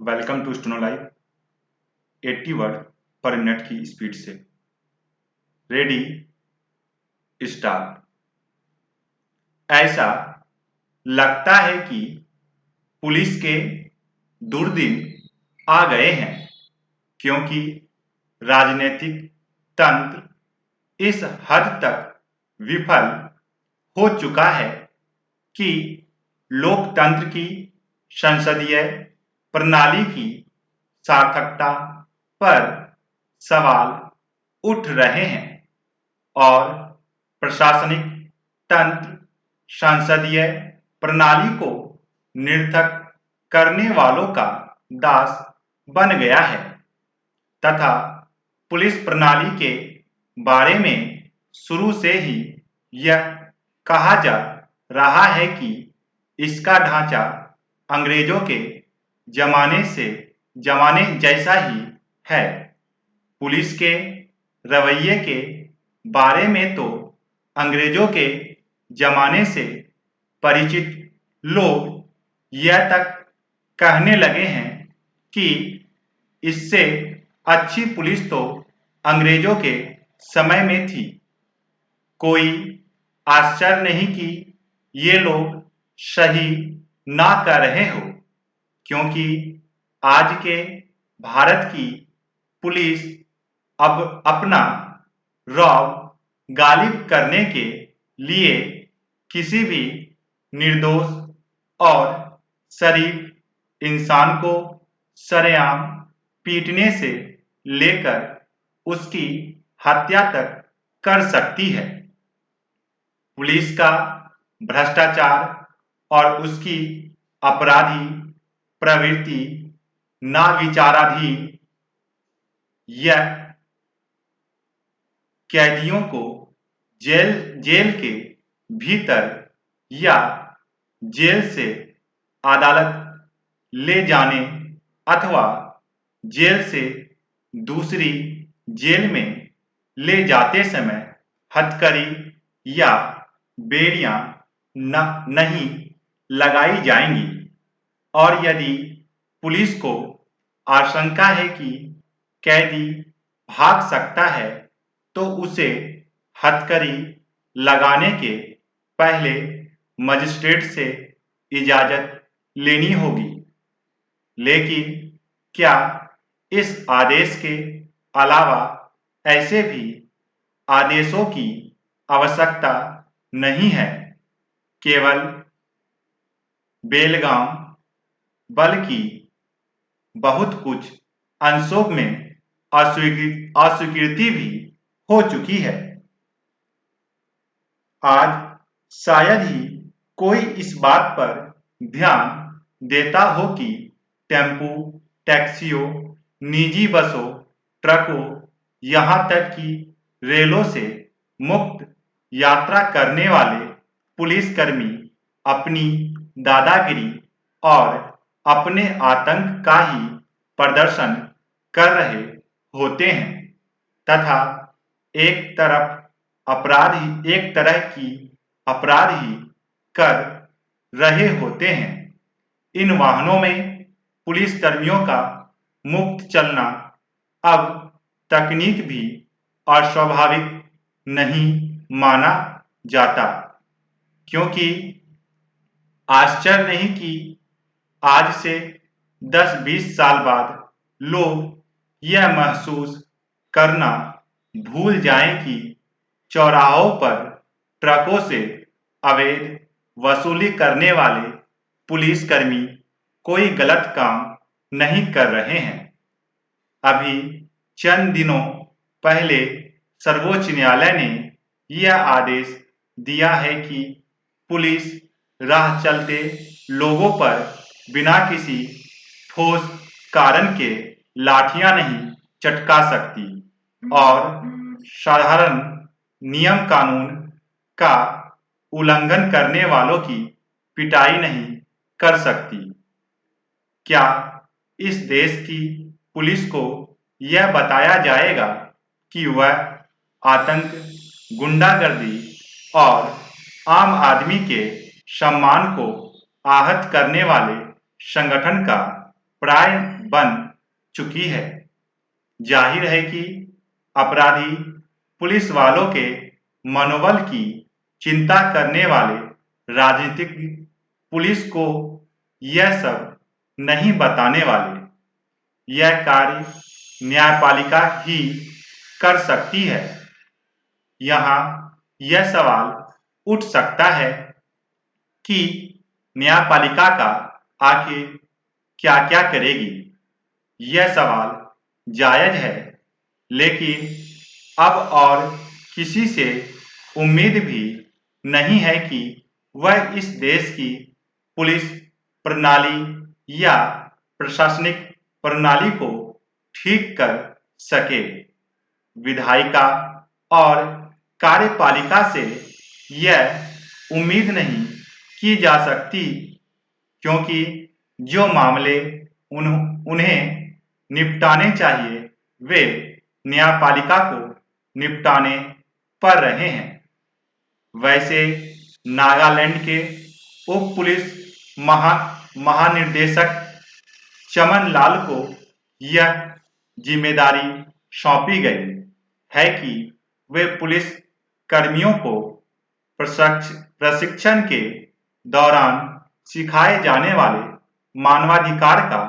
Welcome to steno live. 80 word पर minute की speed से। Ready, start. ऐसा लगता है कि पुलिस के दुर्दिन आ गए हैं, क्योंकि राजनीतिक तंत्र इस हद तक विफल हो चुका है कि लोकतंत्र की संसदीय प्रणाली की सार्थकता पर सवाल उठ रहे हैं और प्रशासनिक तंत्र संसदीय प्रणाली को निरर्थक करने वालों का दास बन गया है तथा पुलिस प्रणाली के बारे में शुरू से ही यह कहा जा रहा है कि इसका ढांचा अंग्रेजों के जमाने जैसा ही है। पुलिस के रवैये के बारे में तो अंग्रेजों के जमाने से परिचित लोग यह तक कहने लगे हैं कि इससे अच्छी पुलिस तो अंग्रेजों के समय में थी। कोई आश्चर्य नहीं कि ये लोग सही ना कर रहे हो, क्योंकि आज के भारत की पुलिस अब अपना रौब गालिब करने के लिए किसी भी निर्दोष और शरीफ इंसान को सरेआम पीटने से लेकर उसकी हत्या तक कर सकती है। पुलिस का भ्रष्टाचार और उसकी अपराधी प्रवृत्ति ना विचाराधीन यह कैदियों को जेल के भीतर या जेल से अदालत ले जाने अथवा जेल से दूसरी जेल में ले जाते समय हथकड़ी या बेड़ियां नहीं लगाई जाएंगी, और यदि पुलिस को आशंका है कि कैदी भाग सकता है तो उसे हथकड़ी लगाने के पहले मजिस्ट्रेट से इजाजत लेनी होगी। लेकिन क्या इस आदेश के अलावा ऐसे भी आदेशों की आवश्यकता नहीं है? केवल बेलगाम, बल्कि बहुत कुछ अंशों में अस्वीकृति भी हो चुकी है। आज शायद ही कोई इस बात पर ध्यान देता हो कि टेम्पो, टैक्सियों, निजी बसों, ट्रकों, यहाँ तक कि रेलों से मुक्त यात्रा करने वाले पुलिसकर्मी अपनी दादागिरी और अपने आतंक का ही प्रदर्शन कर रहे होते हैं तथा एक तरह की अपराध ही कर रहे होते हैं। इन वाहनों में पुलिसकर्मियों का मुक्त चलना अब तकनीक भी अस्वाभाविक नहीं माना जाता, क्योंकि आश्चर्य नहीं कि आज से 10-20 साल बाद लोग यह महसूस करना भूल जाएं कि चौराहों पर ट्रकों से अवैध वसूली करने वाले पुलिसकर्मी कोई गलत काम नहीं कर रहे हैं। अभी चंद दिनों पहले सर्वोच्च न्यायालय ने यह आदेश दिया है कि पुलिस राह चलते लोगों पर बिना किसी ठोस कारण के लाठियां नहीं चटका सकती और साधारण नियम कानून का उल्लंघन करने वालों की पिटाई नहीं कर सकती। क्या इस देश की पुलिस को यह बताया जाएगा कि वह आतंक, गुंडागर्दी और आम आदमी के सम्मान को आहत करने वाले संगठन का प्राय बन चुकी है। जाहिर है कि अपराधी पुलिस वालों के मनोबल की चिंता करने वाले राजनीतिक पुलिस को यह सब नहीं बताने वाले। यह कार्य न्यायपालिका ही कर सकती है। यहाँ यह सवाल उठ सकता है कि न्यायपालिका का आखिर क्या क्या करेगी। यह सवाल जायज है, लेकिन अब और किसी से उम्मीद भी नहीं है कि वह इस देश की पुलिस प्रणाली या प्रशासनिक प्रणाली को ठीक कर सके। विधायिका और कार्यपालिका से यह उम्मीद नहीं की जा सकती, क्योंकि जो मामले उन्हें निपटाने चाहिए वे न्यायपालिका को निपटाने पड़ रहे हैं। वैसे नागालैंड के उप पुलिस महानिदेशक चमन लाल को यह जिम्मेदारी सौंपी गई है कि वे पुलिस कर्मियों को प्रशिक्षण के दौरान सिखाए जाने वाले मानवाधिकार का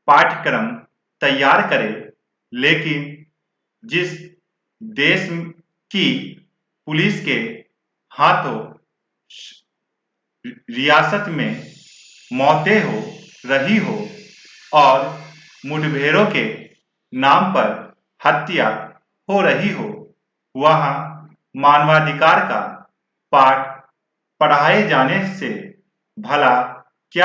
पाठ्यक्रम तैयार करें। लेकिन जिस देश की पुलिस के हाथों रियासत में मौतें हो रही हो और मुठभेड़ों के नाम पर हत्या हो रही हो, वहां मानवाधिकार का पाठ पढ़ाए जाने से भला